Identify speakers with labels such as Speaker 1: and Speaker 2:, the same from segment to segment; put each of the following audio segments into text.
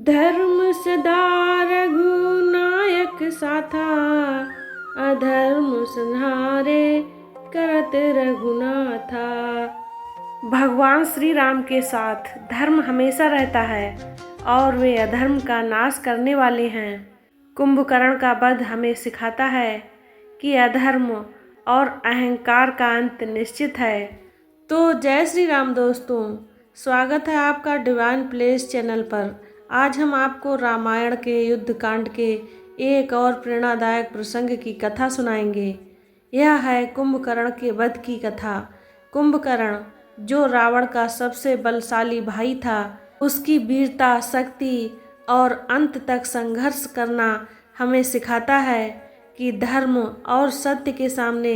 Speaker 1: धर्म सदा रघुनायक साथा, अधर्म संहारे करत रघुनाथा। भगवान श्री राम के साथ धर्म हमेशा रहता है और वे अधर्म का नाश करने वाले हैं। कुंभकर्ण का वध हमें सिखाता है कि अधर्म और अहंकार का अंत निश्चित है। तो जय श्री राम दोस्तों, स्वागत है आपका डिवाइन प्लेस चैनल पर। आज हम आपको रामायण के युद्ध कांड के एक और प्रेरणादायक प्रसंग की कथा सुनाएंगे। यह है कुंभकर्ण के वध की कथा। कुंभकर्ण जो रावण का सबसे बलशाली भाई था, उसकी वीरता, शक्ति और अंत तक संघर्ष करना हमें सिखाता है कि धर्म और सत्य के सामने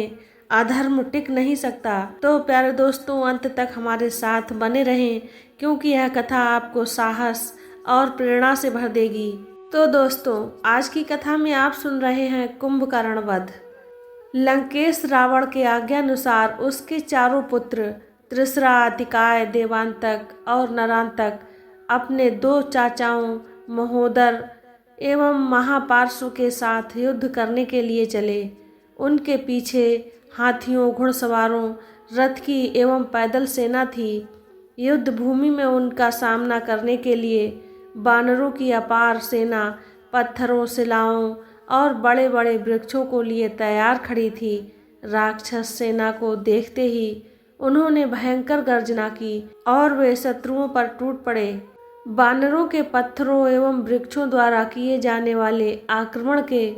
Speaker 1: अधर्म टिक नहीं सकता। तो प्यारे दोस्तों, अंत तक हमारे साथ बने रहें, क्योंकि यह कथा आपको साहस और प्रेरणा से भर देगी। तो दोस्तों, आज की कथा में आप सुन रहे हैं कुंभकर्ण वध। लंकेश रावण के आज्ञानुसार उसके चारों पुत्र त्रिसरा, अतिकाय, देवांतक और नरांतक अपने दो चाचाओं महोदर एवं महापार्श्व के साथ युद्ध करने के लिए चले। उनके पीछे हाथियों, घुड़सवारों, रथ की एवं पैदल सेना थी। युद्ध भूमि में उनका सामना करने के लिए वानरों की अपार सेना पत्थरों, शिलाओं और बड़े बड़े वृक्षों को लिए तैयार खड़ी थी। राक्षस सेना को देखते ही उन्होंने भयंकर गर्जना की और वे शत्रुओं पर टूट पड़े। वानरों के पत्थरों एवं वृक्षों द्वारा किए जाने वाले आक्रमण के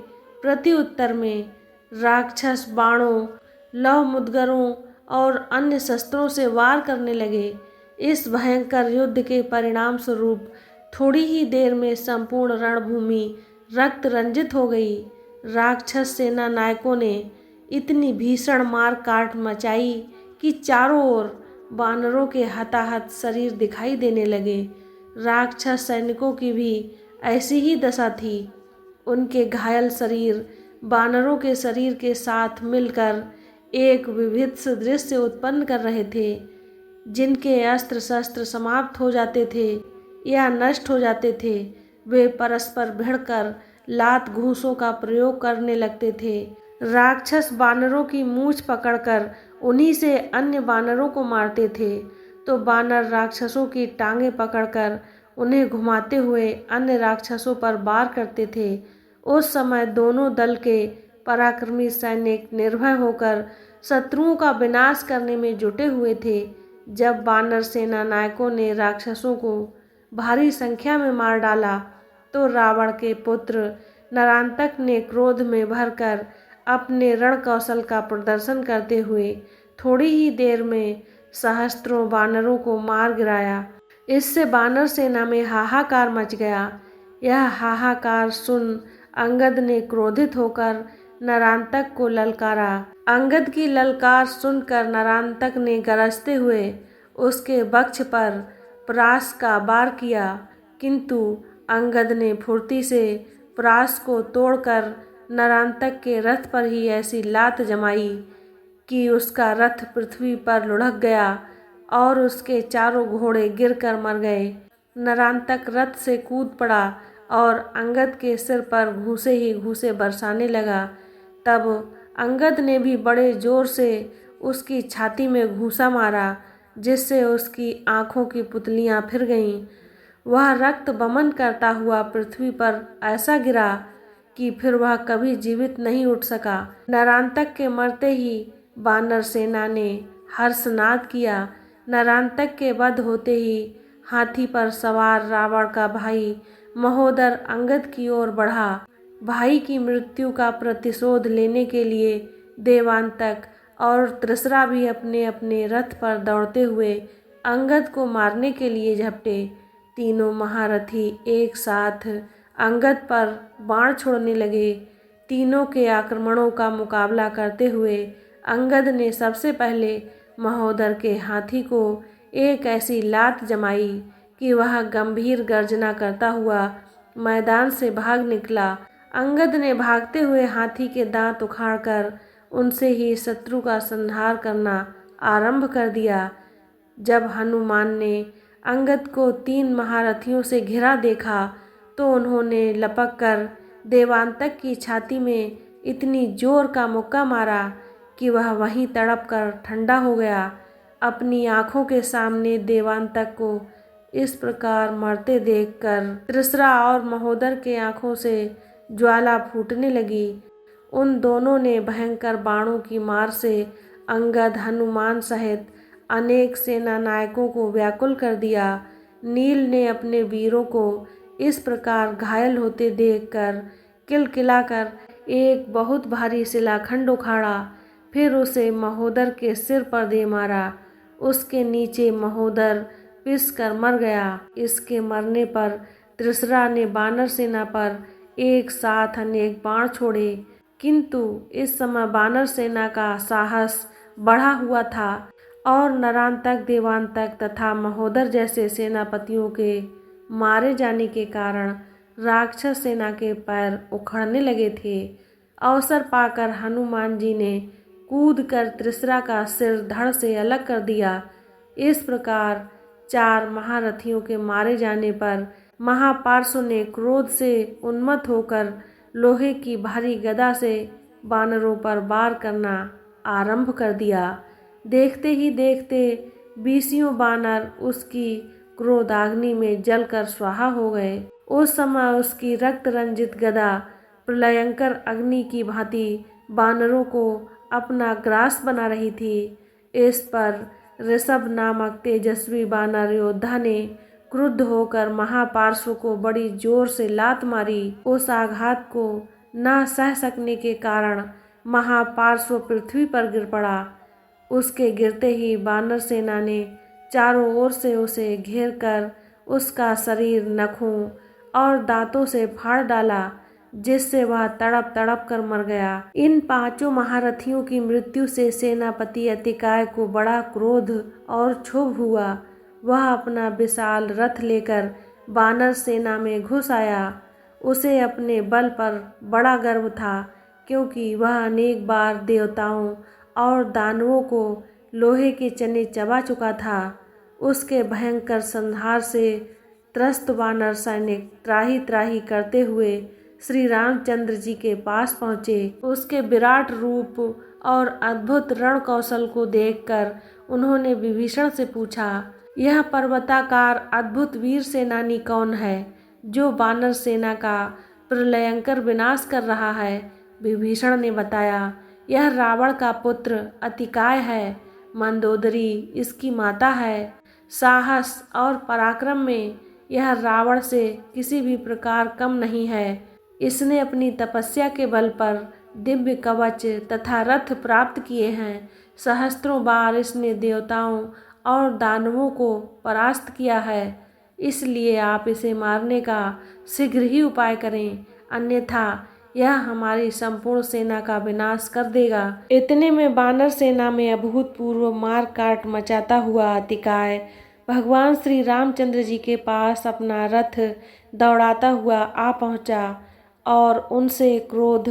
Speaker 1: प्रत्युत्तर में राक्षस बाणों, लौह मुद्गरों और अन्य शस्त्रों से वार करने लगे। इस भयंकर युद्ध के परिणाम स्वरूप थोड़ी ही देर में संपूर्ण रणभूमि रक्त रंजित हो गई। राक्षस सेना नायकों ने इतनी भीषण मार काट मचाई कि चारों ओर वानरों के हताहत शरीर दिखाई देने लगे। राक्षस सैनिकों की भी ऐसी ही दशा थी। उनके घायल शरीर वानरों के शरीर के साथ मिलकर एक विभत्स दृश्य उत्पन्न कर रहे थे। जिनके अस्त्र शस्त्र समाप्त हो जाते थे या नष्ट हो जाते थे, वे परस्पर भिड़कर लात घूंसों का प्रयोग करने लगते थे। राक्षस वानरों की मूंछ पकड़कर उन्हीं से अन्य वानरों को मारते थे, तो वानर राक्षसों की टांगें पकड़कर उन्हें घुमाते हुए अन्य राक्षसों पर वार करते थे। उस समय दोनों दल के पराक्रमी सैनिक निर्भय होकर शत्रुओं का विनाश करने में जुटे हुए थे। जब वानर सेना नायकों ने राक्षसों को भारी संख्या में मार डाला, तो रावण के पुत्र नरांतक ने क्रोध में भरकर अपने रण कौशल का प्रदर्शन करते हुए थोड़ी ही देर में सहस्त्रों वानरों को मार गिराया। इससे वानर सेना में हाहाकार मच गया। यह हाहाकार सुन अंगद ने क्रोधित होकर नरांतक को ललकारा। अंगद की ललकार सुनकर नरांतक ने गरजते हुए उसके वक्ष पर परास का वार किया, किंतु अंगद ने फुर्ती से परास को तोड़कर नरांतक के रथ पर ही ऐसी लात जमाई कि उसका रथ पृथ्वी पर लुढ़क गया और उसके चारों घोड़े गिरकर मर गए। नरांतक रथ से कूद पड़ा और अंगद के सिर पर घूंसे ही घूंसे बरसाने लगा। तब अंगद ने भी बड़े जोर से उसकी छाती में घूंसा मारा, जिससे उसकी आंखों की पुतलियां फिर गईं। वह रक्त बमन करता हुआ पृथ्वी पर ऐसा गिरा कि फिर वह कभी जीवित नहीं उठ सका। नरांतक के मरते ही वानर सेना ने हर्षनाद किया। नरांतक के वध होते ही हाथी पर सवार रावण का भाई महोदर अंगद की ओर बढ़ा। भाई की मृत्यु का प्रतिशोध लेने के लिए देवांतक और त्रिसरा भी अपने अपने रथ पर दौड़ते हुए अंगद को मारने के लिए झपटे। तीनों महारथी एक साथ अंगद पर बाण छोड़ने लगे। तीनों के आक्रमणों का मुकाबला करते हुए अंगद ने सबसे पहले महोदर के हाथी को एक ऐसी लात जमाई कि वह गंभीर गर्जना करता हुआ मैदान से भाग निकला। अंगद ने भागते हुए हाथी के दांत उखाड़कर उनसे ही शत्रु का संहार करना आरंभ कर दिया। जब हनुमान ने अंगद को 3 महारथियों से घिरा देखा, तो उन्होंने लपक कर देवांतक की छाती में इतनी जोर का मुक्का मारा कि वह वहीं तड़प कर ठंडा हो गया। अपनी आंखों के सामने देवांतक को इस प्रकार मरते देखकर त्रिसरा और महोदर के आंखों से ज्वाला फूटने लगी। उन दोनों ने भयंकर बाणों की मार से अंगद, हनुमान सहित अनेक सेना नायकों को व्याकुल कर दिया। नील ने अपने वीरों को इस प्रकार घायल होते देखकर किलकिलाकर एक बहुत भारी शिलाखंड उखाड़ा, फिर उसे महोदर के सिर पर दे मारा। उसके नीचे महोदर पिस कर मर गया। इसके मरने पर त्रिसरा ने बानर सेना पर एक साथ अनेक बाण छोड़े, किंतु इस समय बानर सेना का साहस बढ़ा हुआ था और नरांतक, देवांतक तथा महोदर जैसे सेनापतियों के मारे जाने के कारण राक्षस सेना के पैर उखड़ने लगे थे। अवसर पाकर हनुमान जी ने कूद कर त्रिसरा का सिर धड़ से अलग कर दिया। इस प्रकार 4 महारथियों के मारे जाने पर महापार्श्व ने क्रोध से उन्मत्त होकर लोहे की भारी गदा से बानरों पर वार करना आरंभ कर दिया। देखते ही देखते 20 बानर उसकी क्रोधाग्नि में जलकर स्वाहा हो गए। उस समय उसकी रक्त रंजित गदा प्रलयंकर अग्नि की भांति बानरों को अपना ग्रास बना रही थी। इस पर ऋषभ नामक तेजस्वी बानर योद्धा ने क्रुद्ध होकर महापार्श्व को बड़ी जोर से लात मारी। उस आघात को न सह सकने के कारण महापार्श्व पृथ्वी पर गिर पड़ा। उसके गिरते ही बानर सेना ने चारों ओर से उसे घेर कर उसका शरीर नखों और दांतों से फाड़ डाला, जिससे वह तड़प तड़प कर मर गया। इन 5 महारथियों की मृत्यु से सेनापति अतिकाय को बड़ा क्रोध और क्षोभ हुआ। वह अपना विशाल रथ लेकर बानर सेना में घुस आया। उसे अपने बल पर बड़ा गर्व था, क्योंकि वह अनेक बार देवताओं और दानवों को लोहे के चने चबा चुका था। उसके भयंकर संहार से त्रस्त वानर सैनिक त्राही त्राही करते हुए श्री रामचंद्र जी के पास पहुँचे। उसके विराट रूप और अद्भुत रण कौशल को देखकर उन्होंने विभीषण से पूछा, यह पर्वताकार अद्भुत वीर सेनानी कौन है जो बानर सेना का प्रलयंकर विनाश कर रहा है? विभीषण ने बताया, यह रावण का पुत्र अतिकाय है। मंदोदरी इसकी माता है। साहस और पराक्रम में यह रावण से किसी भी प्रकार कम नहीं है। इसने अपनी तपस्या के बल पर दिव्य कवच तथा रथ प्राप्त किए हैं। सहस्त्रों बार इसने देवताओं और दानवों को परास्त किया है। इसलिए आप इसे मारने का शीघ्र ही उपाय करें, अन्यथा यह हमारी संपूर्ण सेना का विनाश कर देगा। इतने में बानर सेना में अभूतपूर्व मार काट मचाता हुआ अतिकाय भगवान श्री रामचंद्र जी के पास अपना रथ दौड़ाता हुआ आ पहुंचा और उनसे क्रोध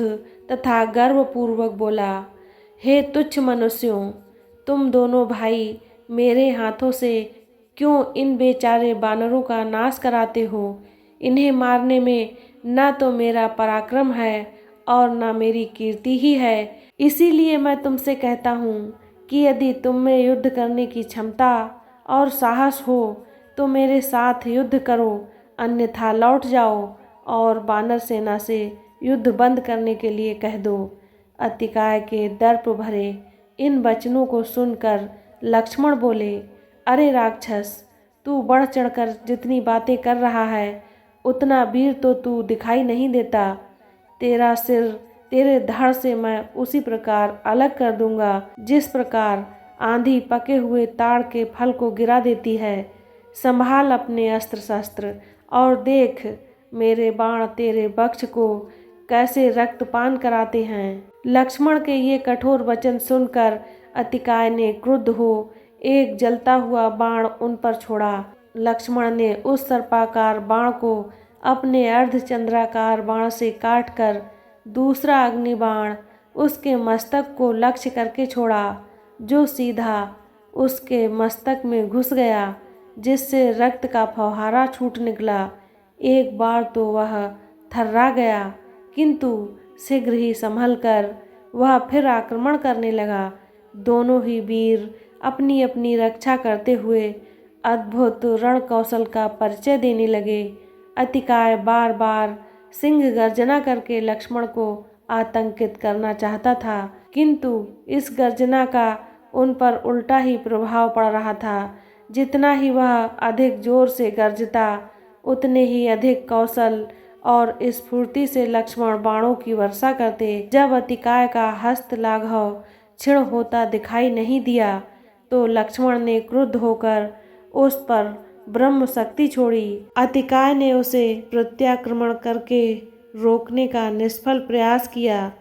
Speaker 1: तथा गर्वपूर्वक बोला, हे तुच्छ मनुष्यों, तुम दोनों भाई मेरे हाथों से क्यों इन बेचारे बानरों का नाश कराते हो? इन्हें मारने में न तो मेरा पराक्रम है और न मेरी कीर्ति ही है। इसीलिए मैं तुमसे कहता हूँ कि यदि तुम में युद्ध करने की क्षमता और साहस हो तो मेरे साथ युद्ध करो, अन्यथा लौट जाओ और बानर सेना से युद्ध बंद करने के लिए कह दो। अतिकाय के दर्प भरे इन वचनों को सुनकर लक्ष्मण बोले, अरे राक्षस, तू बढ़ चढ़कर जितनी बातें कर रहा है उतना वीर तो तू दिखाई नहीं देता। तेरा सिर तेरे धड़ से मैं उसी प्रकार अलग कर दूंगा जिस प्रकार आंधी पके हुए ताड़ के फल को गिरा देती है। संभाल अपने अस्त्र शस्त्र और देख मेरे बाण तेरे वक्ष को कैसे रक्तपान कराते हैं। लक्ष्मण के ये कठोर वचन सुनकर अतिकाय ने क्रुद्ध हो एक जलता हुआ बाण उन पर छोड़ा। लक्ष्मण ने उस सर्पाकार बाण को अपने अर्धचंद्राकार बाण से काटकर दूसरा अग्नि बाण उसके मस्तक को लक्ष्य करके छोड़ा, जो सीधा उसके मस्तक में घुस गया, जिससे रक्त का फव्वारा छूट निकला। एक बार तो वह थर्रा गया, किंतु शीघ्र ही संभल कर वह फिर आक्रमण करने लगा। दोनों ही वीर अपनी अपनी रक्षा करते हुए अद्भुत रण कौशल का परिचय देने लगे। अतिकाय बार बार सिंह गर्जना करके लक्ष्मण को आतंकित करना चाहता था, किंतु इस गर्जना का उन पर उल्टा ही प्रभाव पड़ रहा था। जितना ही वह अधिक जोर से गर्जता, उतने ही अधिक कौशल और स्फूर्ति से लक्ष्मण बाणों की वर्षा करते। जब अतिकाय का हस्त लाघव क्षीण होता दिखाई नहीं दिया, तो लक्ष्मण ने क्रुद्ध होकर उस पर ब्रह्म शक्ति छोड़ी। अतिकाय ने उसे प्रत्याक्रमण करके रोकने का निष्फल प्रयास किया।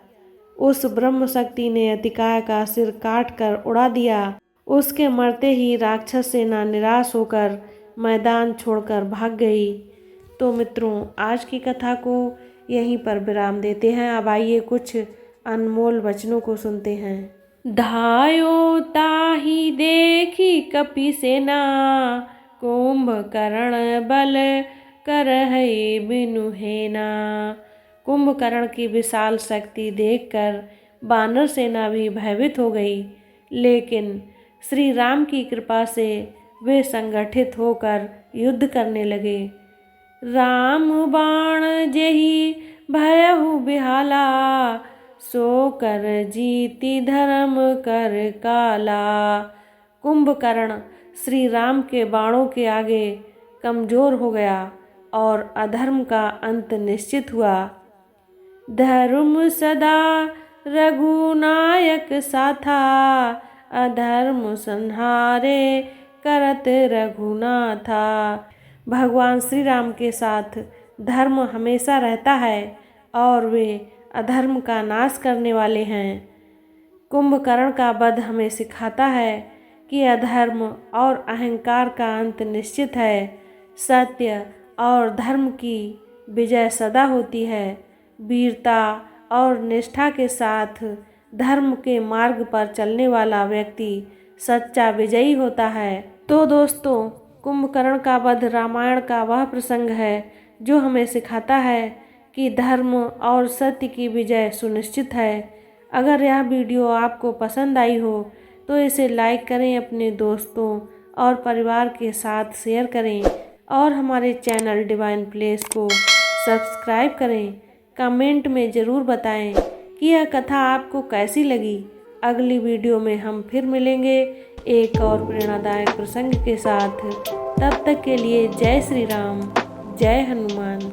Speaker 1: उस ब्रह्म शक्ति ने अतिकाय का सिर काट कर उड़ा दिया। उसके मरते ही राक्षस सेना निराश होकर मैदान छोड़कर भाग गई। तो मित्रों, आज की कथा को यहीं पर विराम देते हैं। अब आइए कुछ अनमोल वचनों को सुनते हैं। धायो ताहि देखी कपि सेना, कुंभकर्ण बल करहै बिनु हेना। कुंभकर्ण की विशाल शक्ति देखकर वानर सेना भी भयभीत हो गई, लेकिन श्री राम की कृपा से वे संगठित होकर युद्ध करने लगे। राम बाण जेहि भयहु बिहाला, सो कर जीति धर्म कर काला। कुंभकर्ण श्री राम के बाणों के आगे कमजोर हो गया और अधर्म का अंत निश्चित हुआ। धर्म सदा रघुनायक साथा, अधर्म संहारे करत रघुनाथा। भगवान श्री राम के साथ धर्म हमेशा रहता है और वे अधर्म का नाश करने वाले हैं। कुंभकर्ण का वध हमें सिखाता है कि अधर्म और अहंकार का अंत निश्चित है। सत्य और धर्म की विजय सदा होती है। वीरता और निष्ठा के साथ धर्म के मार्ग पर चलने वाला व्यक्ति सच्चा विजयी होता है। तो दोस्तों, कुंभकर्ण का वध रामायण का वह प्रसंग है जो हमें सिखाता है कि धर्म और सत्य की विजय सुनिश्चित है। अगर यह वीडियो आपको पसंद आई हो तो इसे लाइक करें, अपने दोस्तों और परिवार के साथ शेयर करें और हमारे चैनल डिवाइन प्लेस को सब्सक्राइब करें। कमेंट में ज़रूर बताएं कि यह कथा आपको कैसी लगी। अगली वीडियो में हम फिर मिलेंगे एक और प्रेरणादायक प्रसंग के साथ। तब तक के लिए जय श्री राम, जय हनुमान।